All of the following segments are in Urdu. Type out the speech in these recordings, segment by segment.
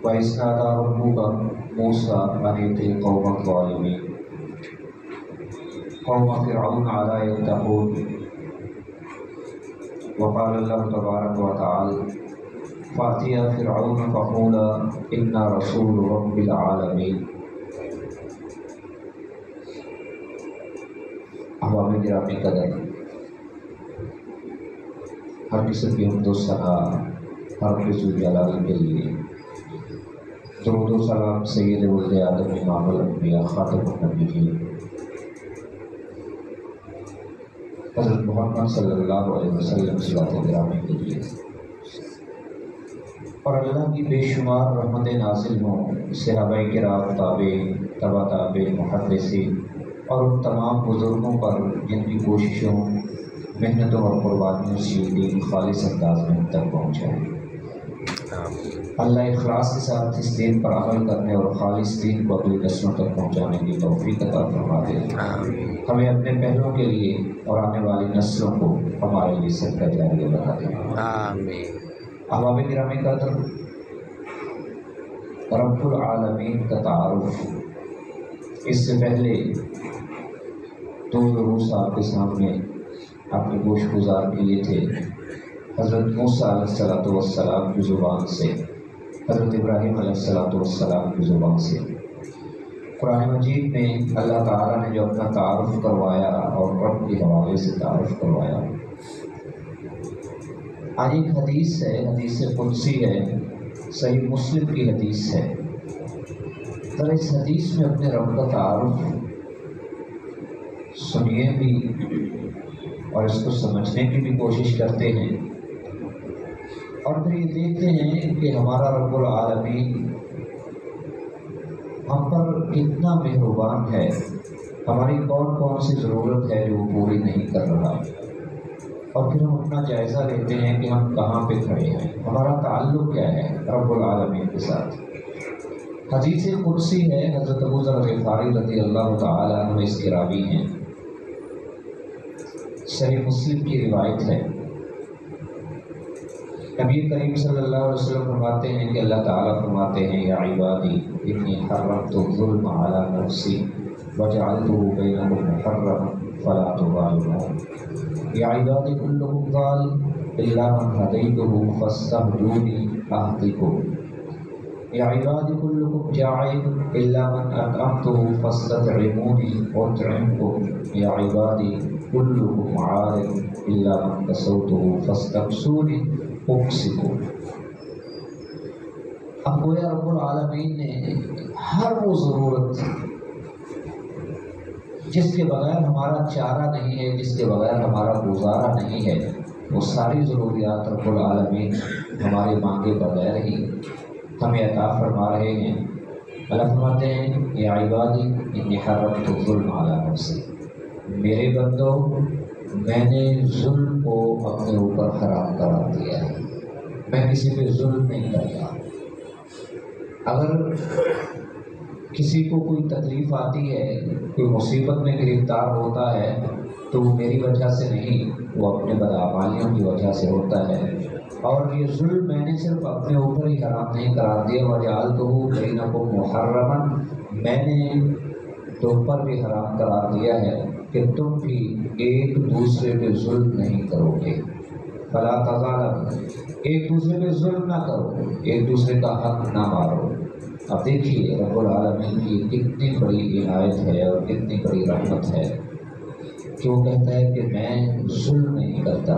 وَإِذْ نَادَىٰ رَبُّكَ مُوسَىٰ أَنِ ائْتِ الْقَوْمَ الظَّالِمِينَ قوم فرعون أَلَا يَتَّقُونَ وقال الله تبارك وتعالى فَأْتِيَا فِرْعَوْنَ فَقُولَا إِنَّا رَسُولُ رَبِّ الْعَالَمِينَ۔ احباب گرامی قدر، ہر قسم کی حمد و ثنا ہر ذو جلال کے لیے، درود و سلام سید ولد آدم امام الانبیاء خاتم النبیین حضرت محمد صلی اللہ علیہ وسلم صلوات گرامی کے لیے، اور اللہ کی بے شمار رحمت نازل ہوں صحابہ کرام، تابعین، تبع تابعین، محدثین اور ان تمام بزرگوں پر جن کی کوششوں، محنتوں اور قربانیوں سے دین خالص انداز میں تک پہنچائے۔ اللہ اخلاص کے ساتھ اس دین پر عمل کرنے اور خالص دین کو اگلی نسلوں تک پہنچانے کی توفیق عطا فرما دے۔ ہمیں اپنے پہلوں کے لیے اور آنے والی نسلوں کو ہمارے لیے صدقہ جاریہ بنا دے۔ آمین۔ احباب گرامی قدر، رب العالمین کا تعارف، اس سے پہلے دو دروس آپ کے سامنے اپنے گوش گزار کیے تھے، حضرت موسیٰ علیہ السلام کی زبان سے، حضرت ابراہیم علیہ السلام کی زبان سے۔ قرآن مجید میں اللہ تعالیٰ نے جو اپنا تعارف کروایا اور رب کے حوالے سے تعارف کروایا، آج ایک حدیث ہے، حدیث قدسی ہے، صحیح مسلم کی حدیث ہے۔ ذرا اس حدیث میں اپنے رب کا تعارف سنیے بھی اور اس کو سمجھنے کی بھی کوشش کرتے ہیں، اور پھر یہ دیکھتے ہیں کہ ہمارا رب العالمین ہم پر کتنا مہربان ہے، ہماری کون کون سی ضرورت ہے جو وہ پوری نہیں کر رہا، اور پھر ہم اپنا جائزہ لیتے ہیں کہ ہم کہاں پہ کھڑے ہیں، ہمارا تعلق کیا ہے رب العالمین کے ساتھ۔ حدیث قدسی ہے، حضرت ابو ذر غفاری رضی اللہ تعالیٰ عنہ اس کے راوی ہیں، صحیح مسلم کی روایت ہے۔ نبی کریم صلی اللہ علیہ وسلم فرماتے ہیں کہ اللہ تعالیٰ فرماتے ہیں یا عبادی انی حرمت الظلم علی نفسی وجعلتہ بینکم محرما فلا تظالموا، یا عبادی کلکم ضال الا من ہدیتہ فاستہدونی اہدکم، یا عبادی کلکم جائع الا من اطعمتہ فاستطعمونی اطعمکم، یا عبادی کلکم عار الا من کسوتہ فاستکسونی اکسکم۔ اب گویا رب العالمین نے ہر وہ ضرورت جس کے بغیر ہمارا چارہ نہیں ہے، جس کے بغیر ہمارا گزارا نہیں ہے، وہ ساری ضروریات رب العالمین ہمارے مانگے بغیر ہی ہمیں عطا فرما رہے ہیں۔ اللہ فرماتے ہیں یا عبادی انی حرمت الظلم علی نفسی، میرے بندو میں نے ظلم کو اپنے اوپر حرام قرار دیا ہے، میں کسی پہ ظلم نہیں کرتا۔ اگر کسی کو کوئی تکلیف آتی ہے، کوئی مصیبت میں گرفتار ہوتا ہے، تو وہ میری وجہ سے نہیں، وہ اپنے بدعمالیوں کی وجہ سے ہوتا ہے، اور یہ ظلم میں نے صرف اپنے اوپر ہی حرام نہیں قرار دیا، وجعلتہ بینکم محرما، میں نے تم پر بھی حرام قرار دیا ہے کہ تم بھی ایک دوسرے پہ ظلم نہیں کرو گے، فلا تظالموا، ایک دوسرے پہ ظلم نہ کرو، ایک دوسرے کا حق نہ مارو۔ اب دیکھیے رب العالمین کی کتنی بڑی عنایت ہے اور کتنی بڑی رحمت ہے کہ وہ کہتا ہے کہ میں ظلم نہیں کرتا،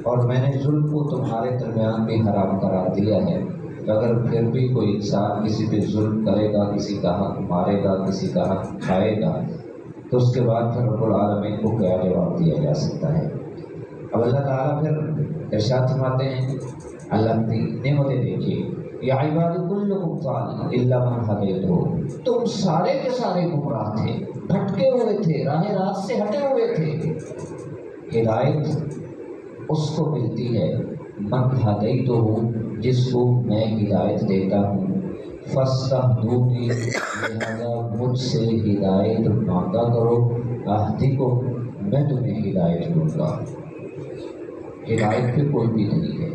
اور میں نے ظلم کو تمہارے درمیان بھی حرام قرار دیا ہے۔ اگر پھر بھی کوئی انسان کسی پہ ظلم کرے گا، کسی کا حق مارے گا، کسی کا حق کھائے گا، تو اس کے بعد پھر رب العالمین کو کیا جواب دیا جا سکتا ہے؟ اب اللہ تعالیٰ پھر ارشاد فرماتے ہیں، اللہ کی نعمتیں دیکھیے، یا عباد کلکم ضال الا من ہدیتہ، تم سارے کے سارے گمراہ تھے، بھٹکے ہوئے تھے، راہ راست سے ہٹے ہوئے تھے، ہدایت اس کو ملتی ہے من ہدیتہ، جس کو میں ہدایت دیتا ہوں، فاستہدونی، لہذا مجھ سے ہدایت مانگا کرو، اہدکم، میں تمہیں ہدایت دوں گا۔ ہدایت پہ کوئی بھی نہیں ہے،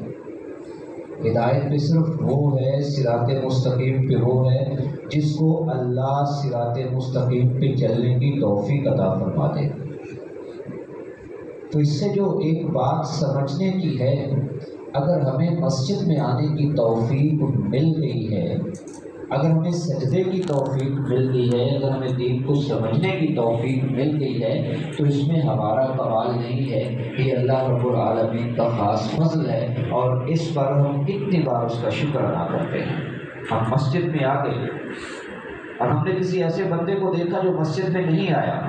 ہدایت پہ صرف وہ ہے، صراط مستقیم پہ وہ ہے جس کو اللہ صراط مستقیم پہ چلنے کی توفیق عطا فرما دے۔ تو اس سے جو ایک بات سمجھنے کی ہے، اگر ہمیں مسجد میں آنے کی توفیق مل گئی ہے، اگر ہمیں سجدے کی توفیق مل گئی ہے، اگر ہمیں دین کو سمجھنے کی توفیق مل گئی ہے، تو اس میں ہمارا کمال نہیں ہے، یہ اللہ رب العالمین کا خاص فضل ہے، اور اس پر ہم کتنی بار اس کا شکر ادا کرتے ہیں۔ ہم مسجد میں آ گئے اور ہم نے کسی ایسے بندے کو دیکھا جو مسجد میں نہیں آیا،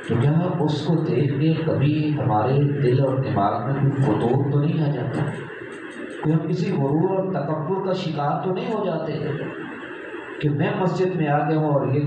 تو کیا اس کو دیکھ کے کبھی ہمارے دل اور دماغ میں کوئی خطور تو نہیں آ جاتا؟ کوئی ہم کسی غرور اور تکبر کا شکار تو نہیں ہو جاتے کہ میں مسجد میں آ گیا ہوں اور یہ